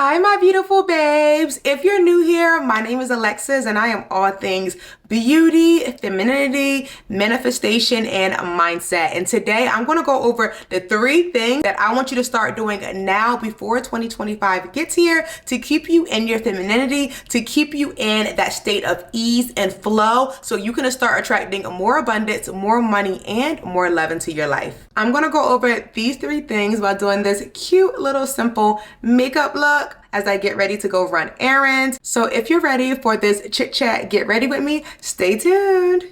Hi, my beautiful babes. If you're new here, my name is Alexis and I am all things beauty, femininity, manifestation, and mindset. And today I'm going to go over the 3 things that I want you to start doing now before 2025 gets here to keep you in your femininity, to keep you in that state of ease and flow so you can start attracting more abundance, more money, and more love into your life. I'm going to go over these 3 things while doing this cute little simple makeup look as I get ready to go run errands. So if you're ready for this chit chat, get ready with me. Stay tuned.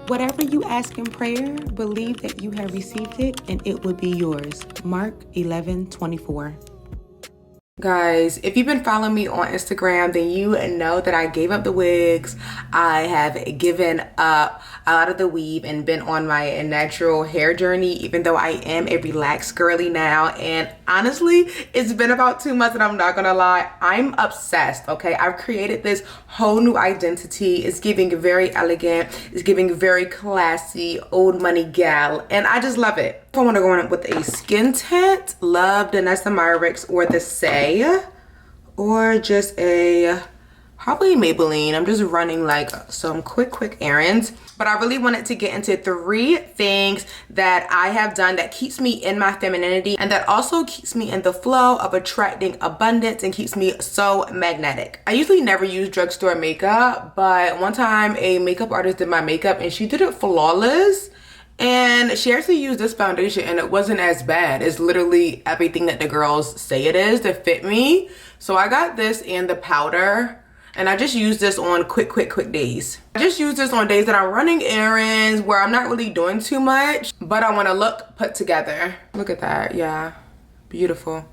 Whatever you ask in prayer, believe that you have received it and it will be yours. Mark 11:24. Guys, if you've been following me on Instagram, then you know that I gave up the wigs. I have given up a lot of the weave and been on my natural hair journey, even though I am a relaxed girly now. And honestly, it's been about 2 months and I'm not gonna lie, I'm obsessed, okay? I've created this whole new identity. It's giving very elegant, it's giving very classy, old money gal, and I just love it. If I want to go in with a skin tint, love the Myrick's or the Say, or just a probably Maybelline. I'm just running like some quick errands, but I really wanted to get into 3 things that I have done that keeps me in my femininity and that also keeps me in the flow of attracting abundance and keeps me so magnetic. I usually never use drugstore makeup, but one time a makeup artist did my makeup and she did it flawless. And she actually used this foundation and it wasn't as bad. It's literally everything that the girls say it is to fit me. So I got this and the powder and I just use this on quick days. I just use this on days that I'm running errands where I'm not really doing too much, but I want to look put together. Look at that. Yeah, beautiful.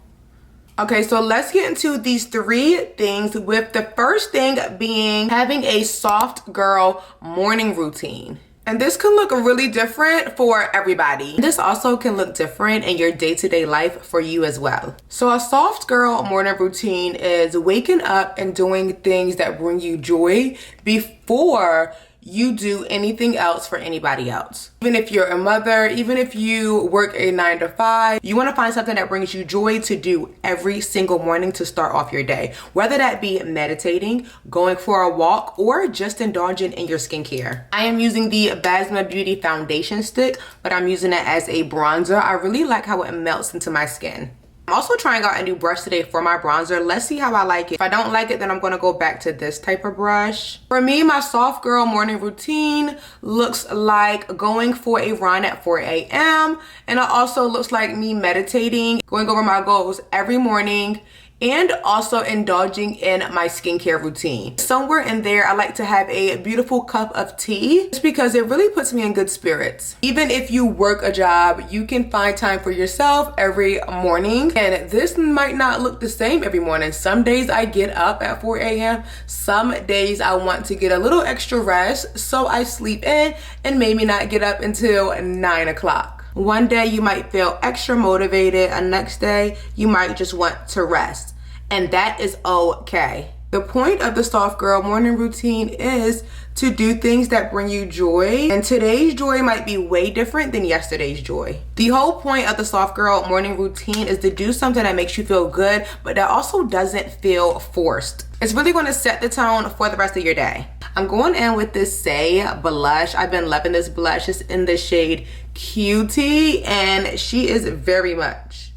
Okay, so let's get into these 3 things, with the first thing being having a soft girl morning routine. And this can look really different for everybody. This also can look different in your day-to-day life for you as well. So a soft girl morning routine is waking up and doing things that bring you joy before you do anything else for anybody else. Even if you're a mother, even if you work a 9 to 5, you want to find something that brings you joy to do every single morning to start off your day. Whether that be meditating, going for a walk, or just indulging in your skincare. I am using the Basma Beauty foundation stick, but I'm using it as a bronzer. I really like how it melts into my skin. I'm also trying out a new brush today for my bronzer. Let's see how I like it. If I don't like it, then I'm gonna go back to this type of brush. For me, my soft girl morning routine looks like going for a run at 4 a.m. And it also looks like me meditating, going over my goals every morning, and also indulging in my skincare routine. Somewhere in there, I like to have a beautiful cup of tea just because it really puts me in good spirits. Even if you work a job, you can find time for yourself every morning. And this might not look the same every morning. Some days I get up at 4 a.m. Some days I want to get a little extra rest, so I sleep in and maybe not get up until 9 o'clock. One day you might feel extra motivated, and next day you might just want to rest. And that is okay. The point of the soft girl morning routine is to do things that bring you joy, and today's joy might be way different than yesterday's joy. The whole point of the soft girl morning routine is to do something that makes you feel good, but that also doesn't feel forced. It's really going to set the tone for the rest of your day. I'm going in with this Say blush. I've been loving this blush. It's in the shade Cutie, and she is very much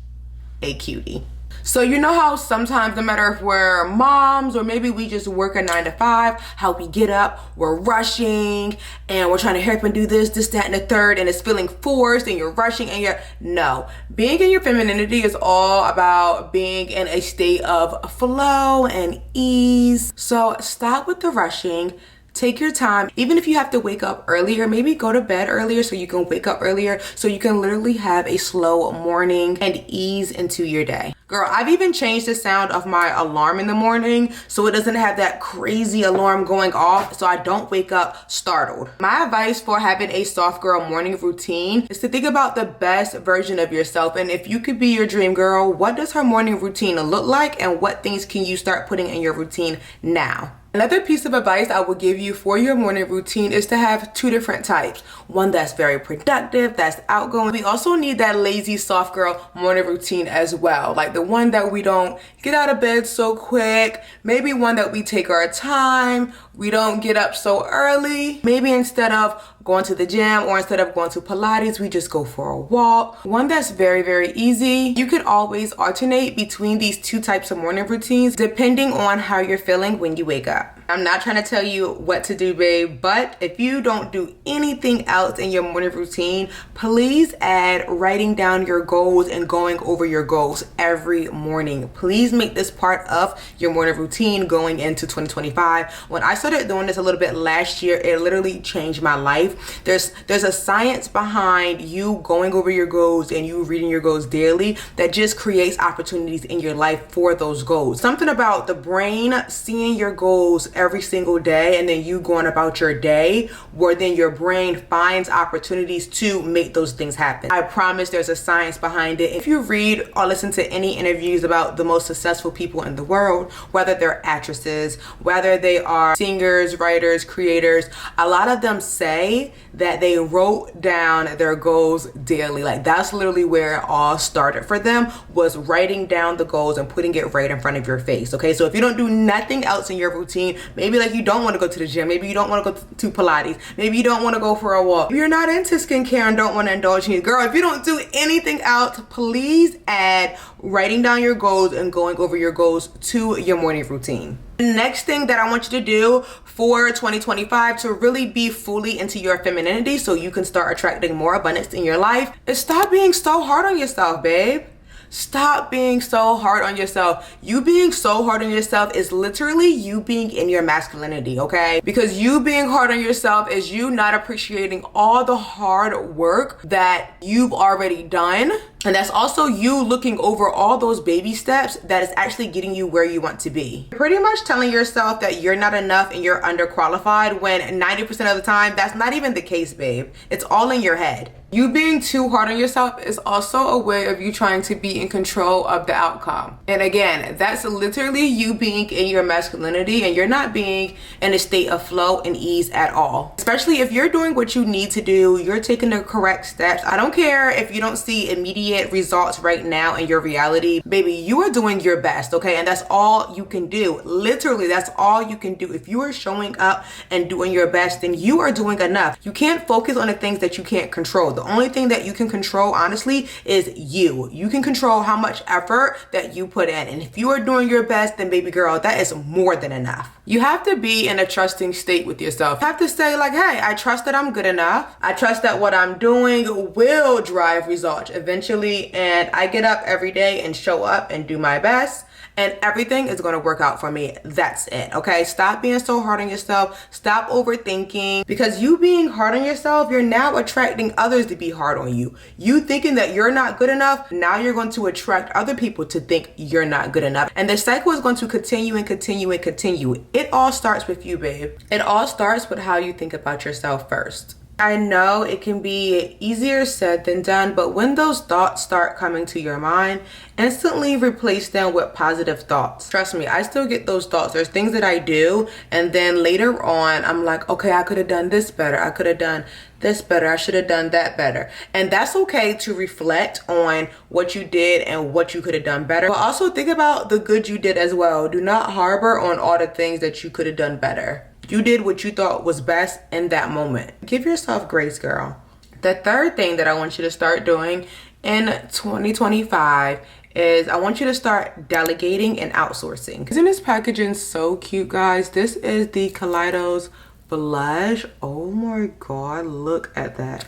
a cutie. So you know how sometimes, no matter if we're moms or maybe we just work a 9 to 5, how we get up, we're rushing and we're trying to hurry up and do this, that, and the third, and it's feeling forced and you're rushing and no. Being in your femininity is all about being in a state of flow and ease. So stop with the rushing. Take your time. Even if you have to wake up earlier, maybe go to bed earlier so you can wake up earlier, so you can literally have a slow morning and ease into your day. Girl, I've even changed the sound of my alarm in the morning so it doesn't have that crazy alarm going off, so I don't wake up startled. My advice for having a soft girl morning routine is to think about the best version of yourself, and if you could be your dream girl, what does her morning routine look like and what things can you start putting in your routine now? Another piece of advice I will give you for your morning routine is to have 2 different types. One that's very productive, that's outgoing. We also need that lazy soft girl morning routine as well. Like the one that we don't get out of bed so quick. Maybe one that we take our time. We don't get up so early. Maybe instead of going to the gym or instead of going to Pilates, we just go for a walk. One that's very, very easy. You can always alternate between these 2 types of morning routines depending on how you're feeling when you wake up. I'm not trying to tell you what to do, babe, but if you don't do anything else in your morning routine, please add writing down your goals and going over your goals every morning. Please make this part of your morning routine going into 2025. When I started doing this a little bit last year, it literally changed my life. There's a science behind you going over your goals and you reading your goals daily that just creates opportunities in your life for those goals. Something about the brain seeing your goals every single day and then you going about your day, where then your brain finds opportunities to make those things happen. I promise there's a science behind it. If you read or listen to any interviews about the most successful people in the world, whether they're actresses, whether they are singers, writers, creators, a lot of them say that they wrote down their goals daily. Like that's literally where it all started for them, was writing down the goals and putting it right in front of your face. Okay, so if you don't do nothing else in your routine, maybe like you don't want to go to the gym, maybe you don't want to go to Pilates, maybe you don't want to go for a walk, if you're not into skincare and don't want to indulge in it, girl, if you don't do anything else, please add writing down your goals and going over your goals to your morning routine. The next thing that I want you to do for 2025 to really be fully into your femininity so you can start attracting more abundance in your life is stop being so hard on yourself, babe. Stop being so hard on yourself. You being so hard on yourself is literally you being in your masculinity, okay? Because you being hard on yourself is you not appreciating all the hard work that you've already done. And that's also you looking over all those baby steps that is actually getting you where you want to be. Pretty much telling yourself that you're not enough and you're underqualified when 90% of the time, that's not even the case, babe. It's all in your head. You being too hard on yourself is also a way of you trying to be in control of the outcome. And again, that's literally you being in your masculinity and you're not being in a state of flow and ease at all. Especially if you're doing what you need to do, you're taking the correct steps. I don't care if you don't see immediate results right now in your reality. Baby, you are doing your best, okay? And that's all you can do. Literally, that's all you can do. If you are showing up and doing your best, then you are doing enough. You can't focus on the things that you can't control. The only thing that you can control, honestly, is you. You can control how much effort that you put in. And if you are doing your best, then baby girl, that is more than enough. You have to be in a trusting state with yourself. You have to say like, hey, I trust that I'm good enough. I trust that what I'm doing will drive results eventually. And I get up every day and show up and do my best. And everything is going to work out for me. That's it. Okay. Stop being so hard on yourself. Stop overthinking, because you being hard on yourself, you're now attracting others to be hard on you. You thinking that you're not good enough. Now you're going to attract other people to think you're not good enough. And the cycle is going to continue and continue and continue. It all starts with you, babe. It all starts with how you think about yourself first. I know it can be easier said than done, but when those thoughts start coming to your mind, instantly replace them with positive thoughts. Trust me, I still get those thoughts. There's things that I do, and then later on, I'm like, okay, I could have done this better. I could have done this better. I should have done that better. And that's okay to reflect on what you did and what you could have done better. But also think about the good you did as well. Do not harbor on all the things that you could have done better. You did what you thought was best in that moment. Give yourself grace, girl. The third thing that I want you to start doing in 2025 is I want you to start delegating and outsourcing. Isn't this packaging so cute, guys? This is the Kaleidos blush. Oh my God, look at that.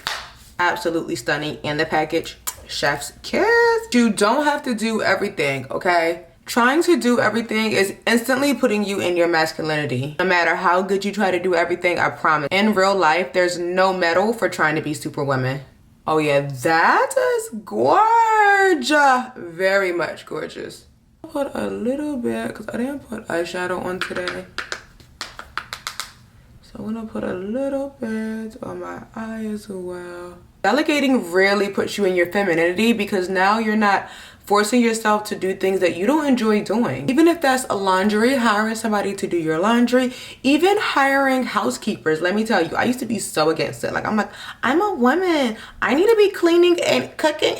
Absolutely stunning. And the package, chef's kiss. You don't have to do everything, okay? Trying to do everything is instantly putting you in your masculinity. No matter how good you try to do everything, I promise. In real life, there's no medal for trying to be superwoman. Oh yeah, that is gorgeous. Very much gorgeous. I'll put a little bit, because I didn't put eyeshadow on today. So I'm gonna put a little bit on my eye as well. Delegating really puts you in your femininity, because now you're not forcing yourself to do things that you don't enjoy doing. Even if that's a laundry, hiring somebody to do your laundry, even hiring housekeepers. Let me tell you, I used to be so against it. Like, I'm a woman. I need to be cleaning and cooking.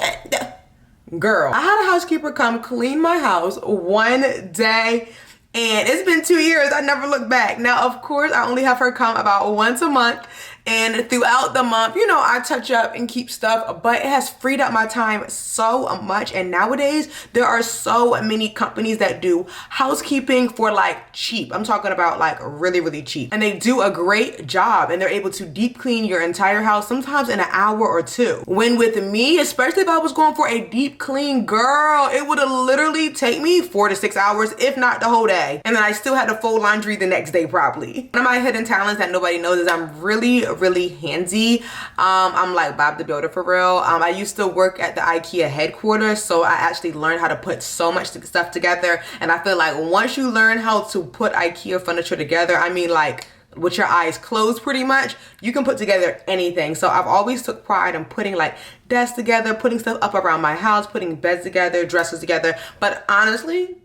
Girl, I had a housekeeper come clean my house one day, and it's been 2 years. I never looked back. Now, of course, I only have her come about once a month. And throughout the month, you know, I touch up and keep stuff, but it has freed up my time so much. And nowadays, there are so many companies that do housekeeping for like cheap. I'm talking about like really, really cheap. And they do a great job, and they're able to deep clean your entire house, sometimes in an hour or two. When with me, especially if I was going for a deep clean, girl, it would have literally take me 4 to 6 hours, if not the whole day. And then I still had to fold laundry the next day probably. One of my hidden talents that nobody knows is I'm really handsy. I'm like Bob the Builder for real. I used to work at the IKEA headquarters, so I actually learned how to put so much stuff together. And I feel like once you learn how to put IKEA furniture together, I mean like with your eyes closed pretty much, you can put together anything. So I've always took pride in putting like desks together, putting stuff up around my house, putting beds together, dressers together. But honestly,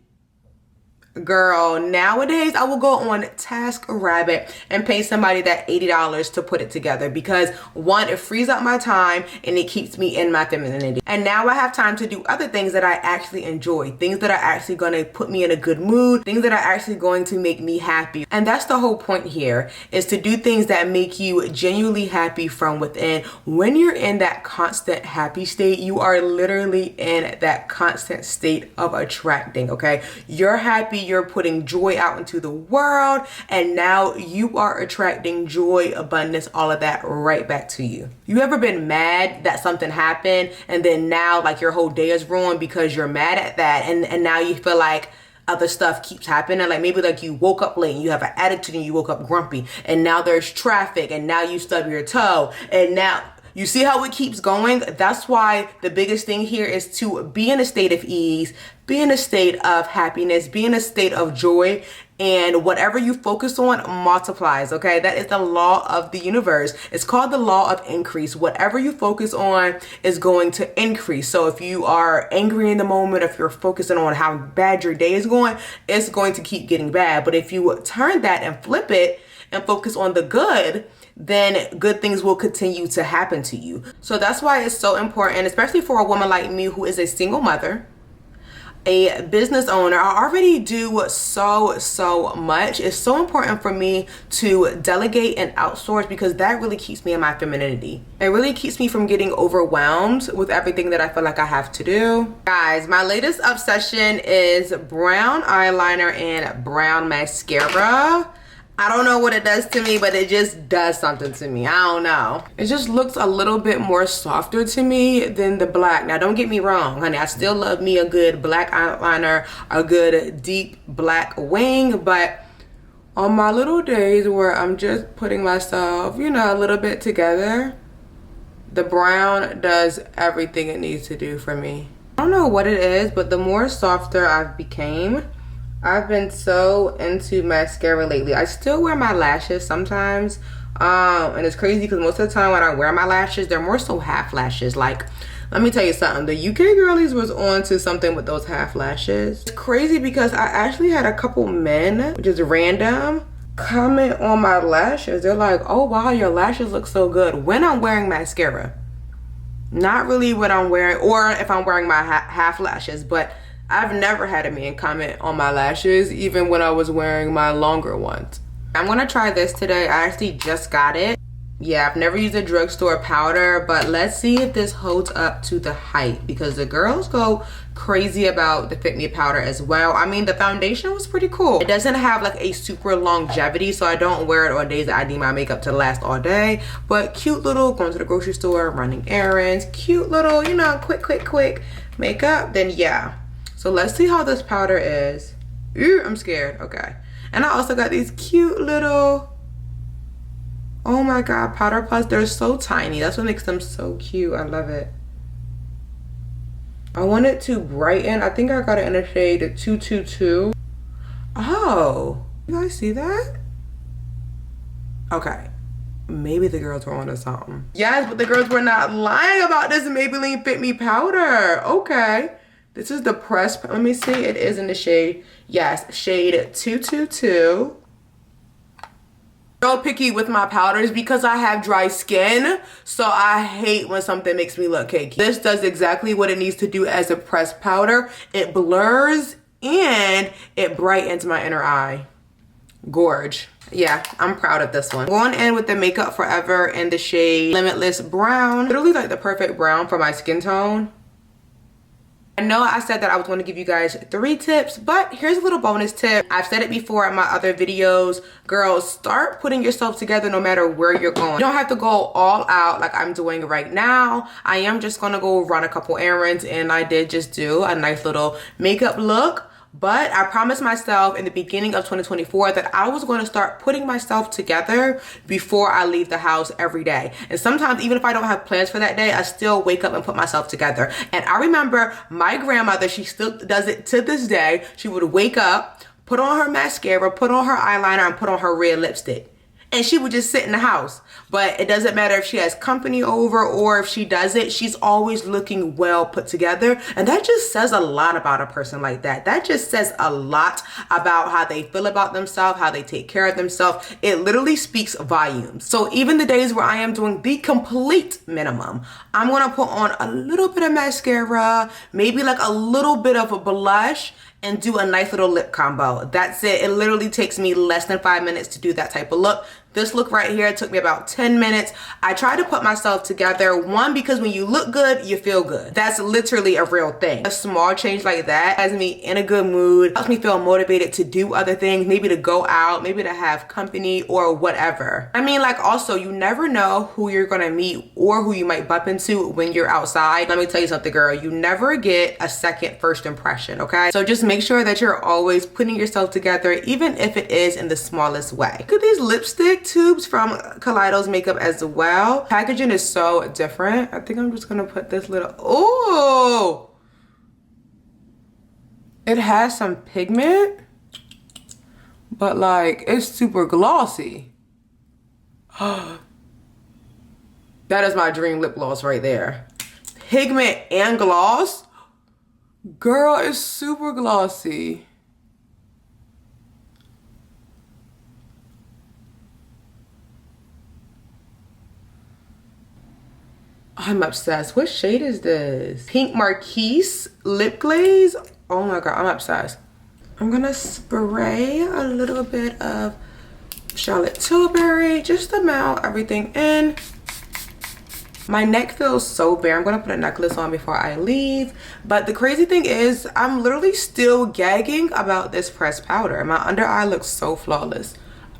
girl, nowadays I will go on TaskRabbit and pay somebody that $80 to put it together, because one, it frees up my time and it keeps me in my femininity. And now I have time to do other things that I actually enjoy, things that are actually going to put me in a good mood, things that are actually going to make me happy. And that's the whole point here, is to do things that make you genuinely happy from within. When you're in that constant happy state, you are literally in that constant state of attracting, okay? You're happy, you're putting joy out into the world, and now you are attracting joy, abundance, all of that right back to you. You ever been mad that something happened, and then now like your whole day is ruined because you're mad at that, and now you feel like other stuff keeps happening? Like maybe like you woke up late and you have an attitude and you woke up grumpy, and now there's traffic, and now you stub your toe, and now you see how it keeps going? That's why the biggest thing here is to be in a state of ease, be in a state of happiness, be in a state of joy, and whatever you focus on multiplies, okay? That is the law of the universe. It's called the law of increase. Whatever you focus on is going to increase. So if you are angry in the moment, if you're focusing on how bad your day is going, it's going to keep getting bad. But if you turn that and flip it and focus on the good, then good things will continue to happen to you. So that's why it's so important, especially for a woman like me who is a single mother, a business owner. I already do so much. It's so important for me to delegate and outsource, because that really keeps me in my femininity. It really keeps me from getting overwhelmed with everything that I feel like I have to do. Guys, my latest obsession is brown eyeliner and brown mascara. I don't know what it does to me, but it just does something to me. I don't know. It just looks a little bit more softer to me than the black. Now, don't get me wrong, honey. I still love me a good black eyeliner, a good deep black wing, but on my little days where I'm just putting myself, you know, a little bit together, the brown does everything it needs to do for me. I don't know what it is, but the more softer I've became, I've been so into mascara lately. I still wear my lashes sometimes, and it's crazy because most of the time when I wear my lashes, they're more so half lashes. Like, let me tell you something, the UK girlies was on to something with those half lashes. It's crazy because I actually had a couple men, which is random, comment on my lashes. They're like, oh wow, your lashes look so good when I'm wearing mascara. Not really when I'm wearing, or if I'm wearing my half lashes, but I've never had a man comment on my lashes, even when I was wearing my longer ones. I'm gonna try this today. I actually just got it. Yeah, I've never used a drugstore powder, but let's see if this holds up to the hype, because the girls go crazy about the Fit Me powder as well. I mean, the foundation was pretty cool. It doesn't have like a super longevity, so I don't wear it on days that I need my makeup to last all day, but cute little, going to the grocery store, running errands, cute little, you know, quick makeup, then yeah. So let's see how this powder is. Ooh, I'm scared. Okay. And I also got these cute little, oh my god, powder puffs. They're so tiny. That's what makes them so cute. I love it. I want it to brighten. I think I got it in a shade 222. Oh, you guys see that? Okay. Maybe the girls were onto something. Yes, but the girls were not lying about this Maybelline Fit Me powder. Okay. This is the press, let me see, it is in the shade, yes, shade 222. Real picky with my powders because I have dry skin, so I hate when something makes me look cakey. This does exactly what it needs to do as a pressed powder. It blurs and it brightens my inner eye. Gorge. Yeah, I'm proud of this one. Going in with the Makeup Forever in the shade Limitless Brown. Literally like the perfect brown for my skin tone. I know I said that I was going to give you guys 3 tips, but here's a little bonus tip. I've said it before in my other videos. Girls, start putting yourself together no matter where you're going. You don't have to go all out like I'm doing right now. I am just going to go run a couple errands, and I did just do a nice little makeup look. But I promised myself in the beginning of 2024 that I was going to start putting myself together before I leave the house every day. And sometimes, even if I don't have plans for that day, I still wake up and put myself together. And I remember my grandmother, she still does it to this day. She would wake up, put on her mascara, put on her eyeliner, and put on her red lipstick. And she would just sit in the house. But it doesn't matter if she has company over or if she doesn't, she's always looking well put together. And that just says a lot about a person like that. That just says a lot about how they feel about themselves, how they take care of themselves. It literally speaks volumes. So even the days where I am doing the complete minimum, I'm gonna put on a little bit of mascara, maybe like a little bit of a blush, and do a nice little lip combo. That's it. It literally takes me less than 5 minutes to do that type of look. This look right here took me about 10 minutes. I try to put myself together, one, because when you look good, you feel good. That's literally a real thing. A small change like that has me in a good mood, helps me feel motivated to do other things, maybe to go out, maybe to have company or whatever. I mean, like, also, you never know who you're gonna meet or who you might bump into when you're outside. Let me tell you something, girl, you never get a second first impression, okay? So just make sure that you're always putting yourself together, even if it is in the smallest way. Look at these lipstick tubes from Kaleidos Makeup as well. Packaging is so different. I think I'm just gonna put this little, oh, it has some pigment, but like it's super glossy. That is my dream lip gloss right there. Pigment and gloss. Girl, it's super glossy. I'm obsessed. What shade is this? Pink Marquise lip glaze. Oh my god, I'm obsessed. I'm gonna spray a little bit of Charlotte Tilbury, just to melt everything in. My neck feels so bare. I'm gonna put a necklace on before I leave. But the crazy thing is, I'm literally still gagging about this pressed powder. My under eye looks so flawless.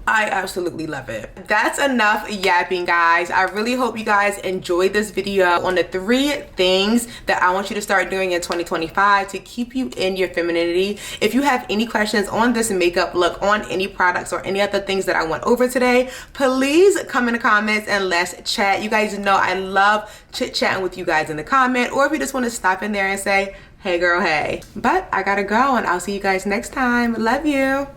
I absolutely love it. That's enough yapping, guys. I really hope you guys enjoyed this video on the 3 things that I want you to start doing in 2025 to keep you in your femininity. If you have any questions on this makeup look, on any products or any other things that I went over today, please come in the comments and let's chat. You guys know I love chit-chatting with you guys in the comment, or if you just want to stop in there and say, hey girl, hey. But I gotta go, and I'll see you guys next time. Love you.